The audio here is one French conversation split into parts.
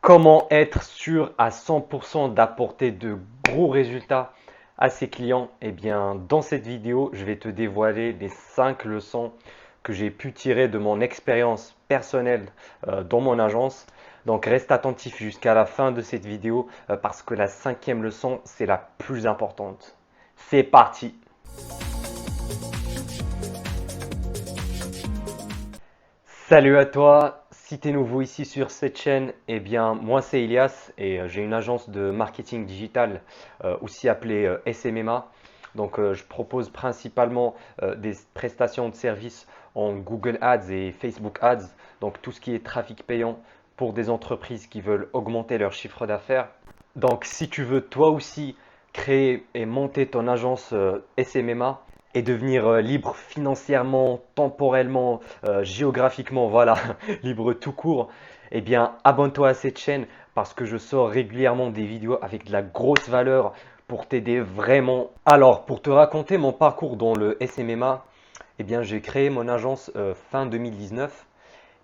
Comment être sûr à 100% d'apporter de gros résultats à ses clients? Eh bien, dans cette vidéo, je vais te dévoiler les 5 leçons que j'ai pu tirer de mon expérience personnelle dans mon agence. Donc, reste attentif jusqu'à la fin de cette vidéo parce que la cinquième leçon, c'est la plus importante. C'est parti! Salut à toi, si tu es nouveau ici sur cette chaîne, eh bien moi c'est Elias et j'ai une agence de marketing digital aussi appelée SMMA. Donc je propose principalement des prestations de services en Google Ads et Facebook Ads, donc tout ce qui est trafic payant pour des entreprises qui veulent augmenter leur chiffre d'affaires. Donc si tu veux toi aussi créer et monter ton agence SMMA, et devenir libre financièrement, temporellement, géographiquement, voilà, libre tout court, eh bien, abonne-toi à cette chaîne parce que je sors régulièrement des vidéos avec de la grosse valeur pour t'aider vraiment. Alors, pour te raconter mon parcours dans le SMMA, eh bien, j'ai créé mon agence fin 2019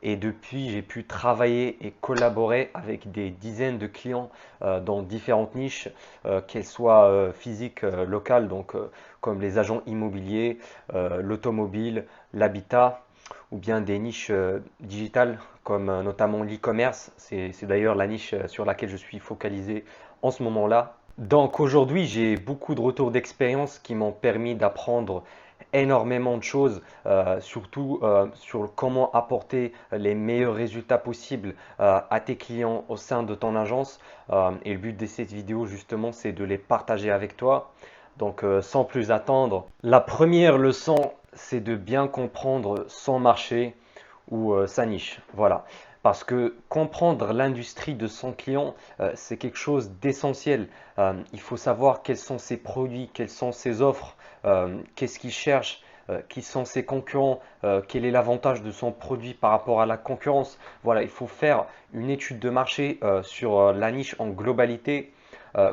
et depuis, j'ai pu travailler et collaborer avec des dizaines de clients dans différentes niches, qu'elles soient physiques, locales, donc comme les agents immobiliers, l'automobile, l'habitat, ou bien des niches digitales comme notamment l'e-commerce. C'est d'ailleurs la niche sur laquelle je suis focalisé en ce moment-là. Donc aujourd'hui, j'ai beaucoup de retours d'expérience qui m'ont permis d'apprendre énormément de choses, surtout sur comment apporter les meilleurs résultats possibles à tes clients au sein de ton agence. Et le but de cette vidéo, justement, c'est de les partager avec toi. Donc, sans plus attendre, la première leçon, c'est de bien comprendre son marché ou sa niche. Voilà. Parce que comprendre l'industrie de son client, c'est quelque chose d'essentiel. Il faut savoir quels sont ses produits, quelles sont ses offres, qu'est-ce qu'il cherche, qui sont ses concurrents, quel est l'avantage de son produit par rapport à la concurrence. Voilà, il faut faire une étude de marché sur la niche en globalité.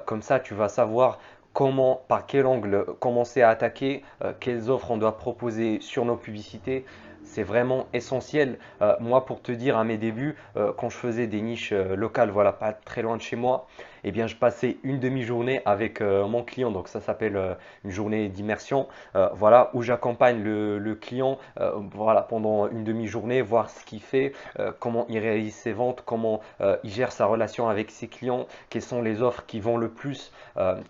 Comme ça, tu vas savoir comment, par quel angle commencer à attaquer, quelles offres on doit proposer sur nos publicités. C'est vraiment essentiel. Moi, pour te dire, à mes débuts, quand je faisais des niches locales, voilà, pas très loin de chez moi, eh bien, je passais une demi-journée avec mon client. Donc, ça s'appelle une journée d'immersion. Voilà, où j'accompagne le client, voilà, pendant une demi-journée, voir ce qu'il fait, comment il réalise ses ventes, comment il gère sa relation avec ses clients, quelles sont les offres qui vont le plus,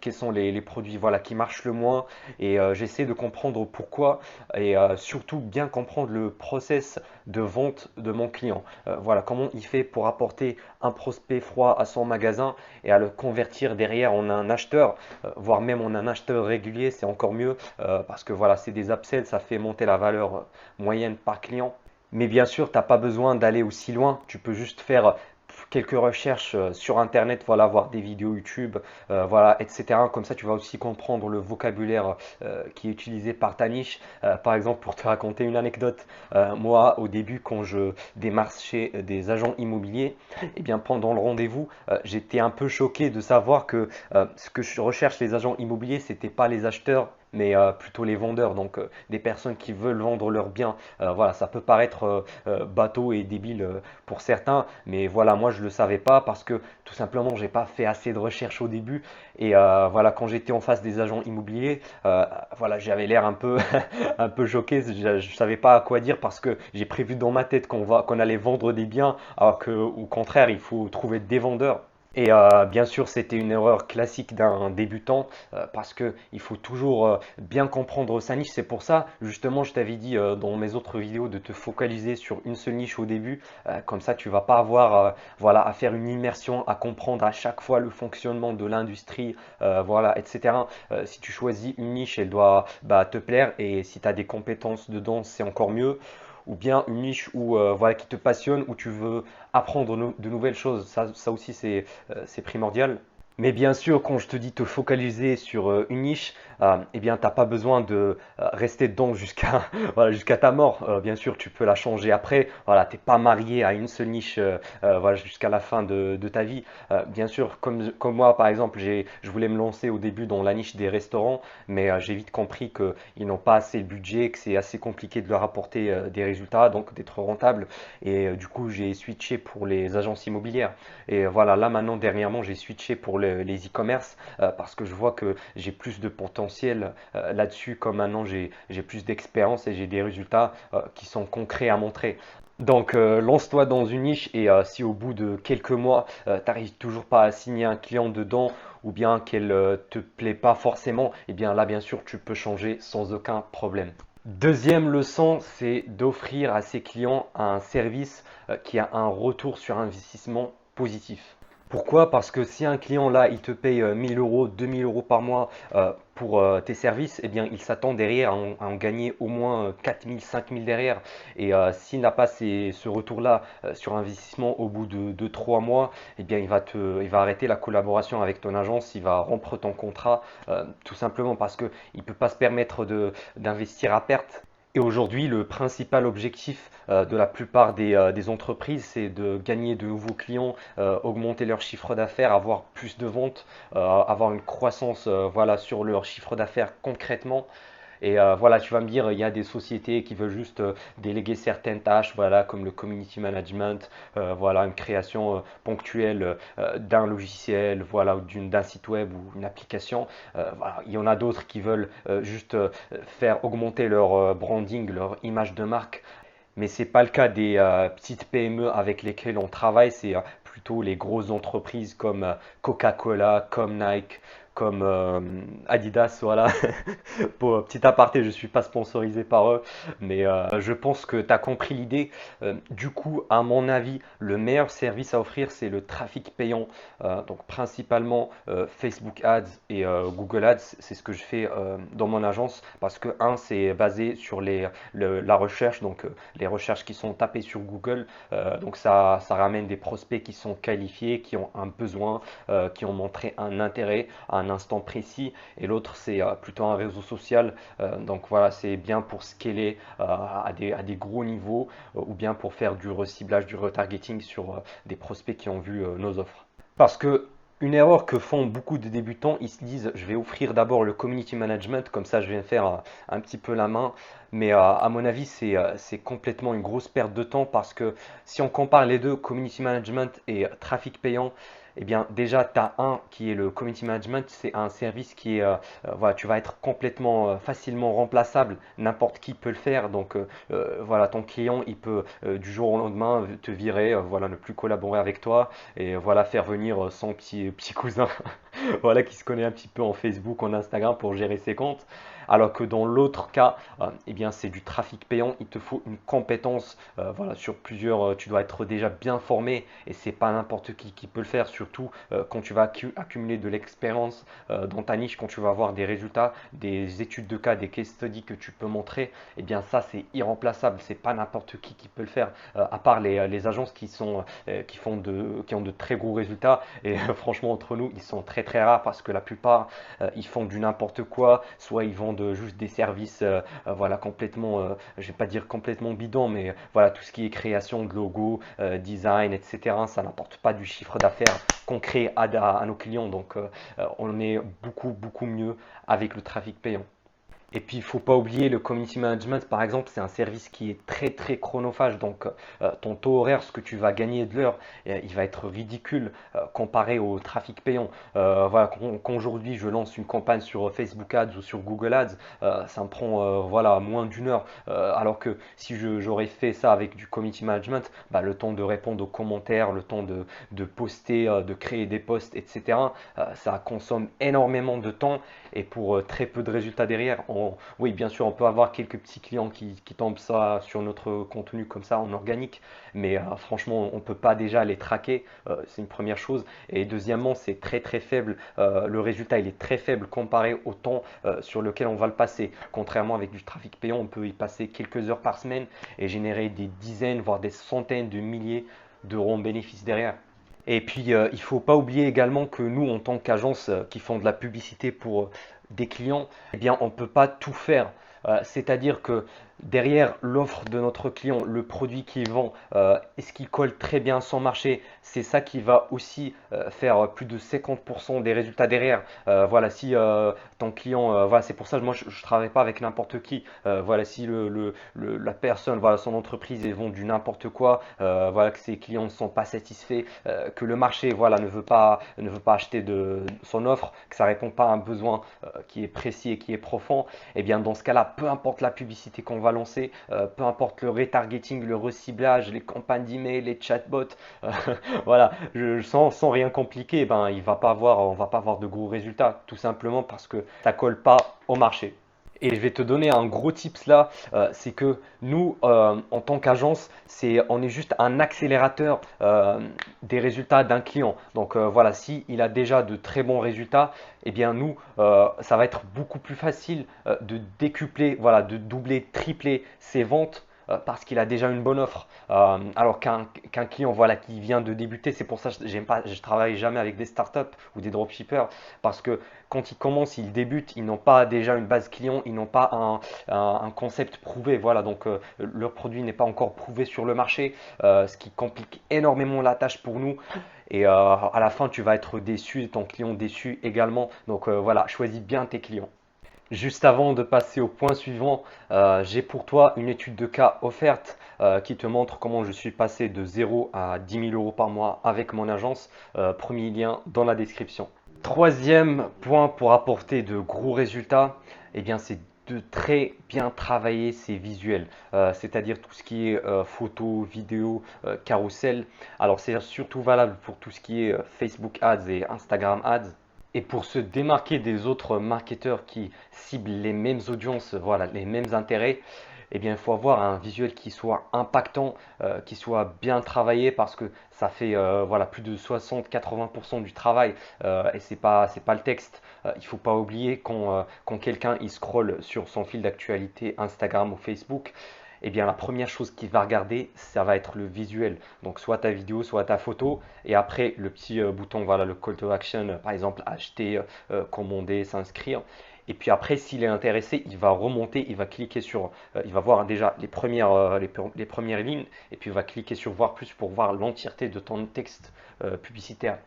quels sont les produits, voilà, qui marchent le moins. Et j'essaie de comprendre pourquoi et surtout bien comprendre le process de vente de mon client. Voilà, comment il fait pour apporter un prospect froid à son magasin et à le convertir derrière en un acheteur, voire même en un acheteur régulier, c'est encore mieux parce que voilà, c'est des upsells, ça fait monter la valeur moyenne par client. Mais bien sûr, tu n'as pas besoin d'aller aussi loin. Tu peux juste faire quelques recherches sur Internet, voilà, voir des vidéos YouTube, voilà, etc. Comme ça, tu vas aussi comprendre le vocabulaire qui est utilisé par ta niche. Par exemple, pour te raconter une anecdote, moi, au début, quand je démarchais des agents immobiliers, eh bien, pendant le rendez-vous, j'étais un peu choqué de savoir que ce que je recherche les agents immobiliers, c'était pas les acheteurs, mais plutôt les vendeurs, donc des personnes qui veulent vendre leurs biens. Voilà, ça peut paraître bateau et débile pour certains, mais voilà, moi je le savais pas parce que tout simplement j'ai pas fait assez de recherches au début et voilà, quand j'étais en face des agents immobiliers, voilà, j'avais l'air un peu un peu choqué, je savais pas à quoi dire parce que j'ai prévu dans ma tête qu'on allait vendre des biens, alors que au contraire il faut trouver des vendeurs. Et bien sûr, c'était une erreur classique d'un débutant parce que il faut toujours bien comprendre sa niche. C'est pour ça, justement, je t'avais dit dans mes autres vidéos de te focaliser sur une seule niche au début. Comme ça, tu vas pas avoir voilà, à faire une immersion, à comprendre à chaque fois le fonctionnement de l'industrie, voilà, etc. Si tu choisis une niche, elle doit bah, te plaire et si tu as des compétences dedans, c'est encore mieux ou bien une niche où, voilà, qui te passionne, où tu veux apprendre de nouvelles choses. Ça aussi, c'est primordial. Mais bien sûr, quand je te dis te focaliser sur une niche, eh bien, tu n'as pas besoin de rester dedans jusqu'à voilà, jusqu'à ta mort. Bien sûr, tu peux la changer après. Voilà, tu n'es pas marié à une seule niche voilà, jusqu'à la fin de ta vie. Bien sûr, comme moi, par exemple, je voulais me lancer au début dans la niche des restaurants, mais j'ai vite compris qu'ils n'ont pas assez de budget, que c'est assez compliqué de leur apporter des résultats, donc d'être rentable. Et du coup, j'ai switché pour les agences immobilières. Et voilà, là maintenant, dernièrement, j'ai switché pour les e-commerce parce que je vois que j'ai plus de potentiel là-dessus, comme maintenant j'ai plus d'expérience et j'ai des résultats qui sont concrets à montrer. Donc, lance-toi dans une niche et si au bout de quelques mois, tu n'arrives toujours pas à signer un client dedans ou bien qu'elle te plaît pas forcément, eh bien là, bien sûr, tu peux changer sans aucun problème. Deuxième leçon, c'est d'offrir à ses clients un service qui a un retour sur investissement positif. Pourquoi? Parce que si un client là, il te paye 1000 euros, 2000 euros par mois pour tes services, eh bien, il s'attend derrière à en gagner au moins 4000, 5000 derrière. Et s'il n'a pas ce retour-là sur investissement au bout de 2-3 mois, eh bien, il va arrêter la collaboration avec ton agence, il va rompre ton contrat, tout simplement parce qu'il ne peut pas se permettre d'investir à perte. Et aujourd'hui, le principal objectif de la plupart des entreprises, c'est de gagner de nouveaux clients, augmenter leur chiffre d'affaires, avoir plus de ventes, avoir une croissance voilà, sur leur chiffre d'affaires concrètement. Et voilà, tu vas me dire, il y a des sociétés qui veulent juste déléguer certaines tâches, voilà, comme le community management, voilà, une création ponctuelle d'un logiciel, voilà, ou d'un site web ou une application. Voilà. Il y en a d'autres qui veulent juste faire augmenter leur branding, leur image de marque. Mais ce n'est pas le cas des petites PME avec lesquelles on travaille, c'est plutôt les grosses entreprises comme Coca-Cola, comme Nike, comme Adidas, voilà. Pour petit aparté, je ne suis pas sponsorisé par eux, mais je pense que tu as compris l'idée. Du coup, à mon avis, le meilleur service à offrir, c'est le trafic payant. Donc principalement Facebook Ads et Google Ads, c'est ce que je fais dans mon agence parce que un, c'est basé sur la recherche, donc les recherches qui sont tapées sur Google. Donc ça ramène des prospects qui sont qualifiés, qui ont un besoin, qui ont montré un intérêt à un instant précis. Et l'autre, c'est plutôt un réseau social. Donc voilà, c'est bien pour scaler à des gros niveaux ou bien pour faire du reciblage, du retargeting sur des prospects qui ont vu nos offres. Parce que une erreur que font beaucoup de débutants, ils se disent je vais offrir d'abord le community management, comme ça je vais faire un petit peu la main. Mais à mon avis, c'est complètement une grosse perte de temps parce que si on compare les deux, community management et trafic payant, eh bien déjà tu as un qui est le community management, c'est un service qui est, voilà, tu vas être complètement facilement remplaçable, n'importe qui peut le faire. Donc voilà, ton client, il peut du jour au lendemain te virer, voilà, ne plus collaborer avec toi et voilà, faire venir son petit cousin voilà, qui se connaît un petit peu en Facebook, en Instagram pour gérer ses comptes. Alors que dans l'autre cas, eh bien, c'est du trafic payant. Il te faut une compétence voilà, sur plusieurs. Tu dois être déjà bien formé et c'est pas n'importe qui peut le faire. Surtout quand tu vas accumuler de l'expérience dans ta niche, quand tu vas avoir des résultats, des études de cas, des case studies que tu peux montrer. Eh bien, ça, c'est irremplaçable. C'est pas n'importe qui peut le faire. À part les agences qui ont de très gros résultats. Et franchement, entre nous, ils sont très très rares parce que la plupart, ils font du n'importe quoi. Soit ils vendent juste des services, voilà, complètement, je vais pas dire complètement bidon, mais voilà, tout ce qui est création de logos, design, etc. Ça n'apporte pas du chiffre d'affaires concret à nos clients. Donc, on est beaucoup mieux avec le trafic payant. Et puis, il ne faut pas oublier le community management, par exemple, c'est un service qui est très chronophage. Donc, ton taux horaire, ce que tu vas gagner de l'heure, il va être ridicule comparé au trafic payant. Voilà, quand aujourd'hui je lance une campagne sur Facebook Ads ou sur Google Ads, ça me prend voilà, moins d'une heure. Alors que si j'aurais fait ça avec du community management, bah, le temps de répondre aux commentaires, le temps de poster, de créer des posts, etc., ça consomme énormément de temps et pour très peu de résultats derrière. Oui, bien sûr, on peut avoir quelques petits clients qui tombent ça sur notre contenu comme ça en organique, mais franchement, on ne peut pas déjà les traquer, c'est une première chose. Et deuxièmement, c'est très faible, le résultat il est très faible comparé au temps sur lequel on va le passer. Contrairement avec du trafic payant, on peut y passer quelques heures par semaine et générer des dizaines, voire des centaines de milliers d'euros en bénéfices derrière. Et puis, il ne faut pas oublier également que nous, en tant qu'agence qui font de la publicité pour des clients, eh bien, on ne peut pas tout faire. C'est-à-dire que derrière l'offre de notre client, le produit qu'il vend, est-ce qu'il colle très bien à son marché? C'est ça qui va aussi faire plus de 50% des résultats derrière. Voilà, si ton client, voilà, c'est pour ça que moi je ne travaille pas avec n'importe qui. Voilà, si la personne, voilà, son entreprise, ils vend du n'importe quoi, voilà, que ses clients ne sont pas satisfaits, que le marché, voilà, ne veut pas acheter de son offre, que ça répond pas à un besoin qui est précis et qui est profond, et bien dans ce cas-là, peu importe la publicité qu'on va lancer, peu importe le retargeting, le reciblage, les campagnes d'email, les chatbots, euh, voilà, sans rien compliquer, eh ben, on va pas avoir de gros résultats, tout simplement parce que ça colle pas au marché. Et je vais te donner un gros tips là, c'est que nous, en tant qu'agence, on est juste un accélérateur des résultats d'un client. Donc voilà, si il a déjà de très bons résultats, eh bien nous, ça va être beaucoup plus facile de décupler, voilà, de doubler, tripler ses ventes parce qu'il a déjà une bonne offre. Alors qu'un client voilà, qui vient de débuter, c'est pour ça que je travaille jamais avec des startups ou des dropshippers parce que quand ils commencent, ils débutent, ils n'ont pas déjà une base client, ils n'ont pas un concept prouvé. Voilà, donc leur produit n'est pas encore prouvé sur le marché, ce qui complique énormément la tâche pour nous. Et à la fin, tu vas être déçu et ton client déçu également. Donc voilà, choisis bien tes clients. Juste avant de passer au point suivant, j'ai pour toi une étude de cas offerte qui te montre comment je suis passé de 0 à 10 000 euros par mois avec mon agence. Premier lien dans la description. Troisième point pour apporter de gros résultats, eh bien, c'est de très bien travailler ses visuels, c'est-à-dire tout ce qui est photo, vidéo, carrousel. Alors, c'est surtout valable pour tout ce qui est Facebook Ads et Instagram Ads. Et pour se démarquer des autres marketeurs qui ciblent les mêmes audiences, voilà, les mêmes intérêts, eh bien, il faut avoir un visuel qui soit impactant, qui soit bien travaillé parce que ça fait voilà, plus de 60-80% du travail et c'est pas le texte. Il ne faut pas oublier quand quelqu'un il scrolle sur son fil d'actualité Instagram ou Facebook, eh bien, la première chose qu'il va regarder, ça va être le visuel. Donc, soit ta vidéo, soit ta photo. Et après, le petit bouton, voilà, le call to action, par exemple, acheter, commander, s'inscrire. Et puis après, s'il est intéressé, il va remonter, il va cliquer sur, il va voir déjà les premières lignes, et puis il va cliquer sur voir plus pour voir l'entièreté de ton texte publicitaire.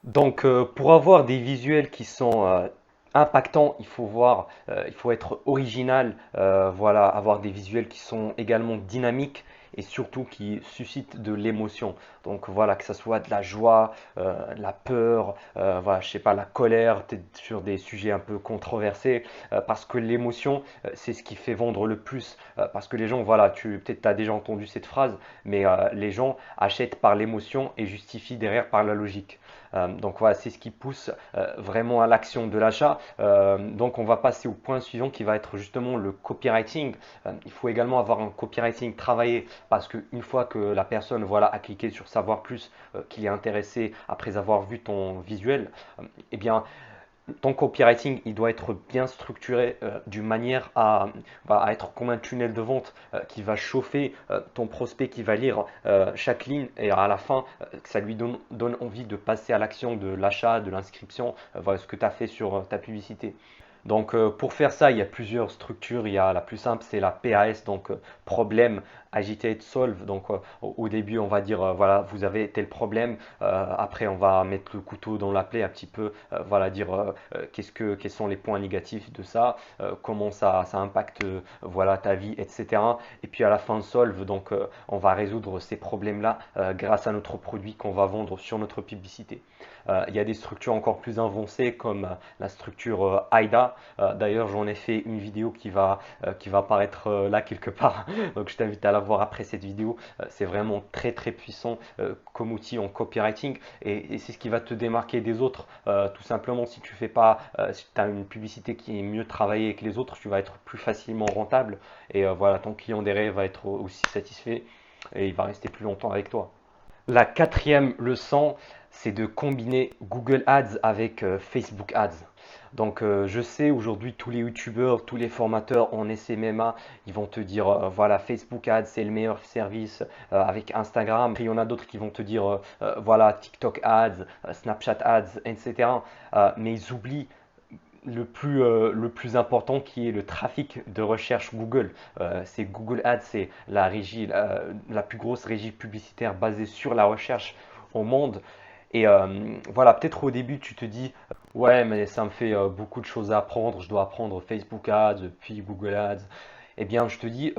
Donc, pour avoir des visuels qui sont impactants, il faut être original, voilà, avoir des visuels qui sont également dynamiques et surtout qui suscitent de l'émotion. Donc voilà, que ce soit de la joie, de la peur, voilà, je sais pas, la colère, peut-être sur des sujets un peu controversés, parce que l'émotion, c'est ce qui fait vendre le plus. Parce que les gens, voilà, peut-être tu as déjà entendu cette phrase, mais les gens achètent par l'émotion et justifient derrière par la logique. Donc voilà, c'est ce qui pousse vraiment à l'action de l'achat. Donc on va passer au point suivant qui va être justement le copywriting. Il faut également avoir un copywriting travaillé parce qu'une fois que la personne voilà, a cliqué sur savoir plus, qu'il est intéressé après avoir vu ton visuel, eh bien ton copywriting, il doit être bien structuré d'une manière à être comme un tunnel de vente qui va chauffer ton prospect qui va lire chaque ligne et à la fin, que ça lui donne envie de passer à l'action de l'achat, de l'inscription, voilà ce que tu as fait sur ta publicité. Donc pour faire ça, il y a plusieurs structures. Il y a la plus simple, c'est la PAS, donc problème, agitate, solve. Donc au début, on va dire voilà, vous avez tel problème. Après, on va mettre le couteau dans la plaie un petit peu. Voilà, dire quels sont les points négatifs de ça, comment ça impacte voilà ta vie, etc. Et puis à la fin, solve. Donc on va résoudre ces problèmes-là grâce à notre produit qu'on va vendre sur notre publicité. Il y a des structures encore plus avancées comme la structure AIDA. D'ailleurs, j'en ai fait une vidéo qui va apparaître là quelque part. Donc, je t'invite à la voir après cette vidéo. C'est vraiment très très puissant comme outil en copywriting et c'est ce qui va te démarquer des autres. Tout simplement, si tu fais pas, si tu as une publicité qui est mieux travaillée que les autres, tu vas être plus facilement rentable et voilà, ton client derrière va être aussi satisfait et il va rester plus longtemps avec toi. La quatrième leçon, c'est de combiner Google Ads avec Facebook Ads. Donc je sais aujourd'hui tous les youtubeurs, tous les formateurs en SMMA, ils vont te dire voilà Facebook Ads c'est le meilleur service avec Instagram. Puis il y en a d'autres qui vont te dire voilà TikTok Ads, Snapchat Ads, etc. Mais ils oublient le plus important qui est le trafic de recherche Google. C'est Google Ads, c'est la plus grosse régie publicitaire basée sur la recherche au monde. Et voilà, peut-être au début tu te dis, ouais, mais ça me fait beaucoup de choses à apprendre, je dois apprendre Facebook Ads, puis Google Ads. Eh bien, je te dis,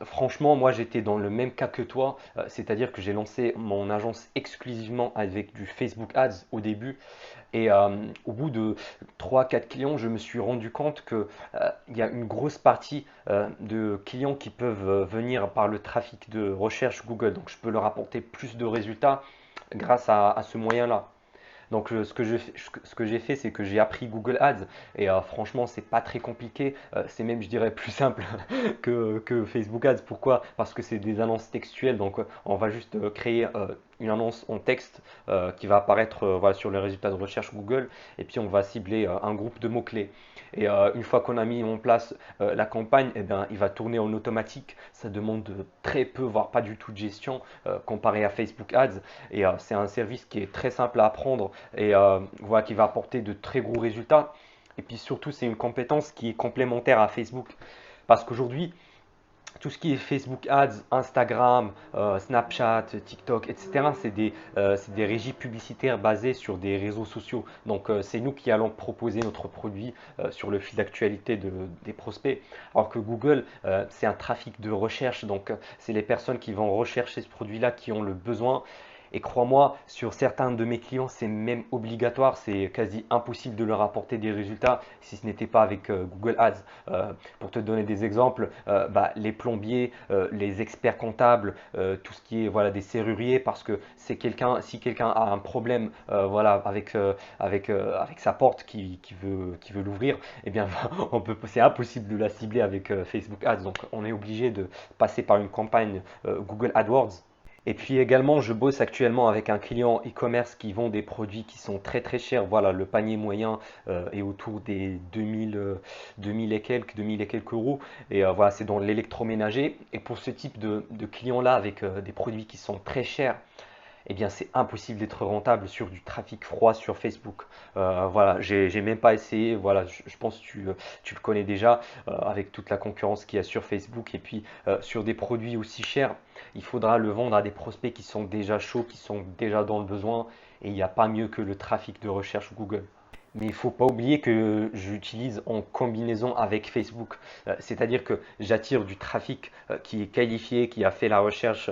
franchement, moi j'étais dans le même cas que toi, c'est-à-dire que j'ai lancé mon agence exclusivement avec du Facebook Ads au début. Et au bout de 3 4 clients, je me suis rendu compte qu'il y a une grosse partie de clients qui peuvent venir par le trafic de recherche Google. Donc, je peux leur apporter plus de résultats grâce à ce moyen-là. Donc ce que j'ai fait, c'est que j'ai appris Google Ads et franchement, c'est pas très compliqué. C'est même, je dirais, plus simple que Facebook Ads. Pourquoi? Parce que c'est des annonces textuelles. Donc on va juste créer une annonce en texte qui va apparaître voilà, sur les résultats de recherche Google et puis on va cibler un groupe de mots-clés. Et une fois qu'on a mis en place la campagne, eh bien, il va tourner en automatique. Ça demande très peu, voire pas du tout de gestion comparé à Facebook Ads. Et c'est un service qui est très simple à apprendre et voilà, qui va apporter de très gros résultats. Et puis surtout, c'est une compétence qui est complémentaire à Facebook. Parce qu'aujourd'hui, tout ce qui est Facebook Ads, Instagram, Snapchat, TikTok, etc., c'est des régies publicitaires basées sur des réseaux sociaux. Donc, c'est nous qui allons proposer notre produit sur le fil d'actualité des prospects. Alors que Google, c'est un trafic de recherche. Donc, c'est les personnes qui vont rechercher ce produit-là qui ont le besoin. Et crois-moi, sur certains de mes clients, c'est même obligatoire, c'est quasi impossible de leur apporter des résultats si ce n'était pas avec Google Ads. Pour te donner des exemples, les plombiers, les experts comptables, tout ce qui est voilà, des serruriers, parce que si quelqu'un a un problème voilà, avec sa porte qui veut l'ouvrir, eh bien, c'est impossible de la cibler avec Facebook Ads. Donc on est obligé de passer par une campagne Google AdWords. Et puis également, je bosse actuellement avec un client e-commerce qui vend des produits qui sont très très chers. Voilà, le panier moyen est autour des 2000 et quelques euros. Et voilà, c'est dans l'électroménager. Et pour ce type de client-là, avec des produits qui sont très chers, eh bien c'est impossible d'être rentable sur du trafic froid sur Facebook. Voilà, j'ai même pas essayé. Voilà, je pense que tu le connais déjà avec toute la concurrence qu'il y a sur Facebook. Et puis sur des produits aussi chers, il faudra le vendre à des prospects qui sont déjà chauds, qui sont déjà dans le besoin. Et il n'y a pas mieux que le trafic de recherche Google. Mais il ne faut pas oublier que j'utilise en combinaison avec Facebook. C'est-à-dire que j'attire du trafic qui est qualifié, qui a fait la recherche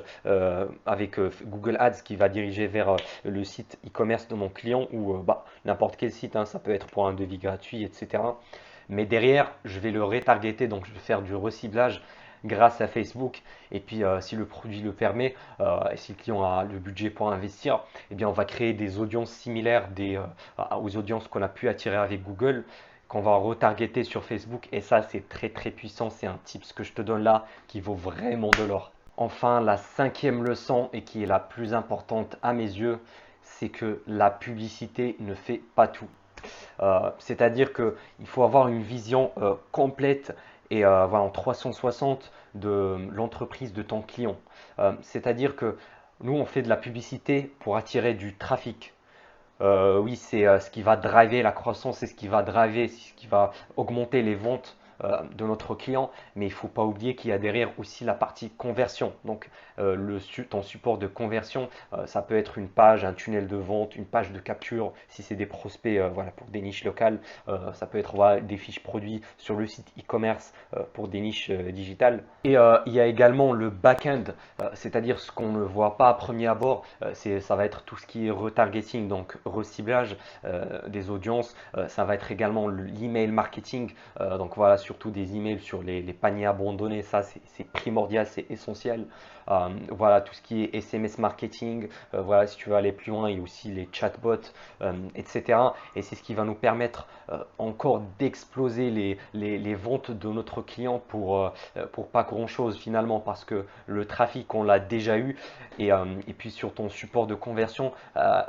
avec Google Ads, qui va diriger vers le site e-commerce de mon client ou n'importe quel site, hein, ça peut être pour un devis gratuit, etc. Mais derrière, je vais le retargeter, donc je vais faire du reciblage grâce à Facebook. Et puis, si le produit le permet, et si le client a le budget pour investir, eh bien, on va créer des audiences similaires aux audiences qu'on a pu attirer avec Google, qu'on va retargeter sur Facebook. Et ça, c'est très très puissant. C'est un tips que je te donne là qui vaut vraiment de l'or. Enfin, la cinquième leçon, et qui est la plus importante à mes yeux, c'est que la publicité ne fait pas tout. C'est-à-dire qu'il faut avoir une vision complète et voilà, en 360 de l'entreprise de ton client. C'est-à-dire que nous, on fait de la publicité pour attirer du trafic. Oui, c'est ce qui va driver la croissance, c'est ce qui va driver, c'est ce qui va augmenter les ventes de notre client, mais il ne faut pas oublier qu'il y a derrière aussi la partie conversion. Donc, ton support de conversion, ça peut être une page, un tunnel de vente, une page de capture, si c'est des prospects voilà, pour des niches locales, ça peut être voilà, des fiches produits sur le site e-commerce pour des niches digitales. Et il y a également le back-end, c'est-à-dire ce qu'on ne voit pas à premier abord, ça va être tout ce qui est retargeting, donc reciblage des audiences, ça va être également l'email marketing, donc voilà, surtout des emails sur les paniers abandonnés. Ça, c'est primordial, c'est essentiel. Voilà, tout ce qui est SMS marketing. Voilà, si tu veux aller plus loin, il y a aussi les chatbots, etc. Et c'est ce qui va nous permettre encore d'exploser les ventes de notre client pour pas grand-chose finalement, parce que le trafic, on l'a déjà eu. Et puis sur ton support de conversion,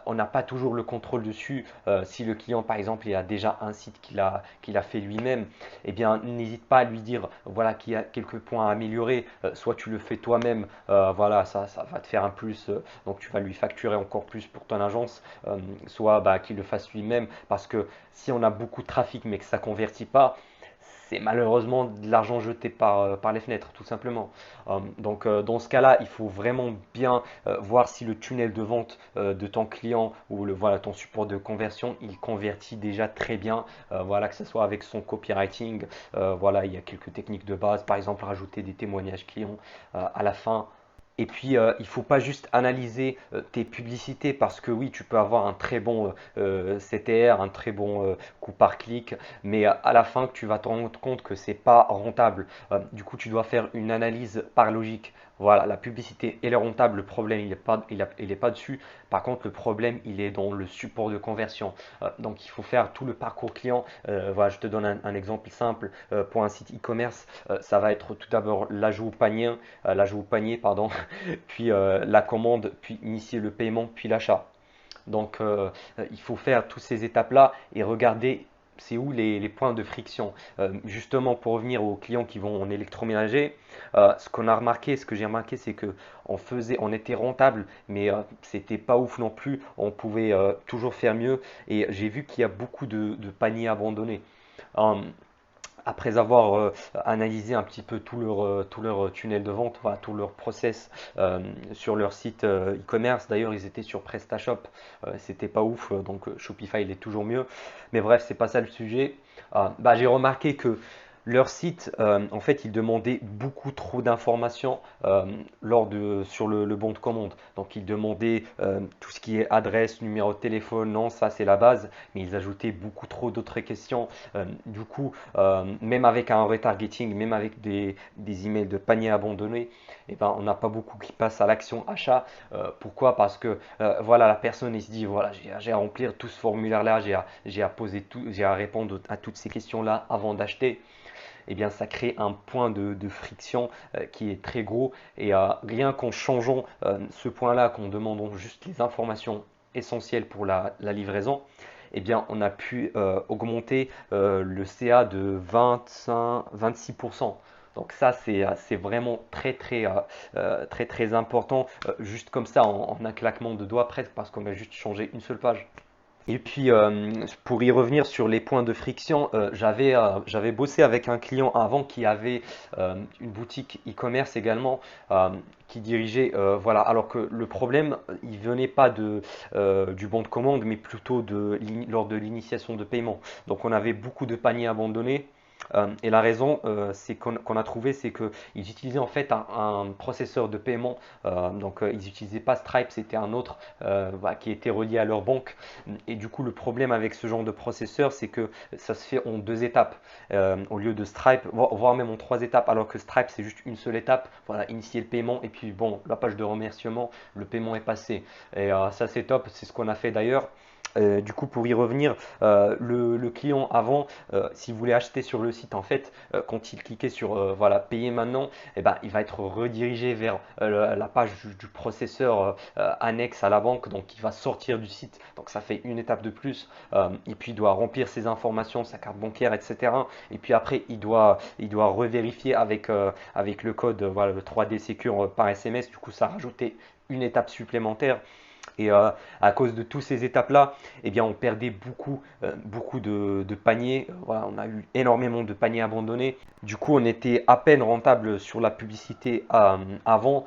on n'a pas toujours le contrôle dessus. Si le client, par exemple, il a déjà un site qu'il a fait lui-même, eh bien, n'hésite pas à lui dire voilà, qu'il y a quelques points à améliorer. Soit tu le fais toi-même, voilà, ça va te faire un plus, donc tu vas lui facturer encore plus pour ton agence. Soit qu'il le fasse lui-même, parce que si on a beaucoup de trafic mais que ça ne convertit pas, c'est malheureusement de l'argent jeté par les fenêtres, tout simplement. Donc, dans ce cas-là, il faut vraiment bien voir si le tunnel de vente de ton client ou voilà, ton support de conversion, il convertit déjà très bien. Voilà, que ce soit avec son copywriting. Voilà, il y a quelques techniques de base, par exemple, rajouter des témoignages clients à la fin. Et puis, il ne faut pas juste analyser tes publicités, parce que oui, tu peux avoir un très bon CTR, un très bon coût par clic, mais à la fin, tu vas te rendre compte que c'est pas rentable. Du coup, tu dois faire une analyse par logique. Voilà, la publicité, elle est rentable, le problème, il est pas dessus. Par contre, le problème, il est dans le support de conversion. Donc, il faut faire tout le parcours client. Voilà, je te donne un exemple simple. Pour un site e-commerce, ça va être tout d'abord l'ajout au panier, pardon, puis la commande, puis initier le paiement, puis l'achat. Donc, il faut faire toutes ces étapes-là et regarder c'est où les points de friction. Justement, pour revenir aux clients qui vont en électroménager, ce que j'ai remarqué, c'est que on était rentable, mais c'était pas ouf non plus. On pouvait toujours faire mieux. Et j'ai vu qu'il y a beaucoup de paniers abandonnés. Euh, Après avoir analysé un petit peu tout leur tunnel de vente, voilà, tout leur process sur leur site e-commerce. D'ailleurs, ils étaient sur PrestaShop, c'était pas ouf, donc Shopify il est toujours mieux. Mais bref, c'est pas ça le sujet. J'ai remarqué que leur site, en fait, ils demandaient beaucoup trop d'informations sur le bon de commande. Donc, ils demandaient tout ce qui est adresse, numéro de téléphone, non, ça c'est la base, mais ils ajoutaient beaucoup trop d'autres questions. Du coup, même avec un retargeting, même avec des emails de panier abandonnés, eh ben, on n'a pas beaucoup qui passent à l'action achat. Pourquoi? Parce que voilà, la personne elle se dit voilà, j'ai à remplir tout ce formulaire-là, j'ai à poser tout, j'ai à répondre à toutes ces questions-là avant d'acheter. Eh bien, ça crée un point de friction qui est très gros. Et rien qu'en changeant ce point-là, qu'en demandant juste les informations essentielles pour la livraison, eh bien, on a pu augmenter le CA de 25-26%. Donc ça, c'est vraiment très important, juste comme ça, en un claquement de doigts presque, parce qu'on a juste changé une seule page. Et puis, pour y revenir sur les points de friction, j'avais bossé avec un client avant qui avait une boutique e-commerce également, euh, qui dirigeait, voilà, alors que le problème, il venait pas du bon de commande, mais plutôt lors de l'initiation de paiement. Donc, on avait beaucoup de paniers abandonnés. Et la raison, c'est qu'on a trouvé, c'est qu'ils utilisaient en fait un processeur de paiement. Donc, ils n'utilisaient pas Stripe, c'était un autre voilà, qui était relié à leur banque. Et du coup, le problème avec ce genre de processeur, c'est que ça se fait en deux étapes, au lieu de Stripe, voire même en trois étapes, alors que Stripe, c'est juste une seule étape. Voilà, initier le paiement, et puis bon, la page de remerciement, le paiement est passé. Et ça, c'est top, c'est ce qu'on a fait d'ailleurs. Du coup, pour y revenir, le client avant, s'il voulait acheter sur le site, en fait, quand il cliquait sur voilà, payer maintenant, eh ben, il va être redirigé vers la page du processeur annexe à la banque, donc il va sortir du site. Donc ça fait une étape de plus. Et puis il doit remplir ses informations, sa carte bancaire, etc. Et puis après, il doit revérifier avec le code, voilà, le 3D Secure par SMS. Du coup, ça a rajouté une étape supplémentaire. Et à cause de toutes ces étapes-là, eh bien, on perdait beaucoup de paniers. Voilà, on a eu énormément de paniers abandonnés. Du coup, on était à peine rentable sur la publicité avant,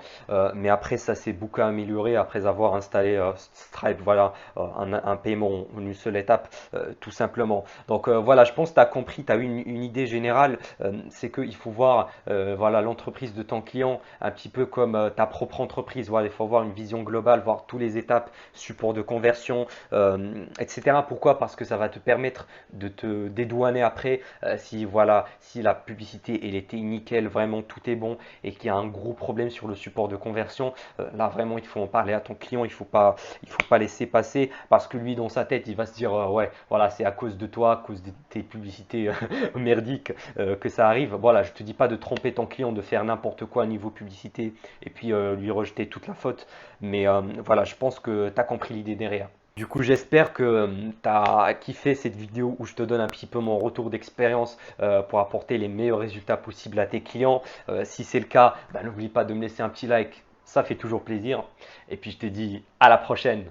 mais après, ça s'est beaucoup amélioré après avoir installé Stripe, voilà, un paiement en une seule étape, tout simplement. Donc voilà, je pense que tu as compris, tu as eu une idée générale, c'est qu'il faut voir voilà, l'entreprise de ton client un petit peu comme ta propre entreprise. Voilà, il faut avoir une vision globale, voir toutes les étapes, support de conversion, etc. Pourquoi? Parce que ça va te permettre de te dédouaner après si voilà, si la publicité elle était nickel, vraiment tout est bon et qu'il y a un gros problème sur le support de conversion, là vraiment il faut en parler à ton client, il faut pas laisser passer parce que lui dans sa tête il va se dire ouais voilà c'est à cause de toi, à cause de tes publicités merdiques que ça arrive. Voilà, je te dis pas de tromper ton client, de faire n'importe quoi niveau publicité et puis lui rejeter toute la faute, mais voilà, je pense que tu as compris l'idée derrière. Du coup, j'espère que tu as kiffé cette vidéo où je te donne un petit peu mon retour d'expérience pour apporter les meilleurs résultats possibles à tes clients. Si c'est le cas, bah, n'oublie pas de me laisser un petit like, ça fait toujours plaisir. Et puis je te dis à la prochaine.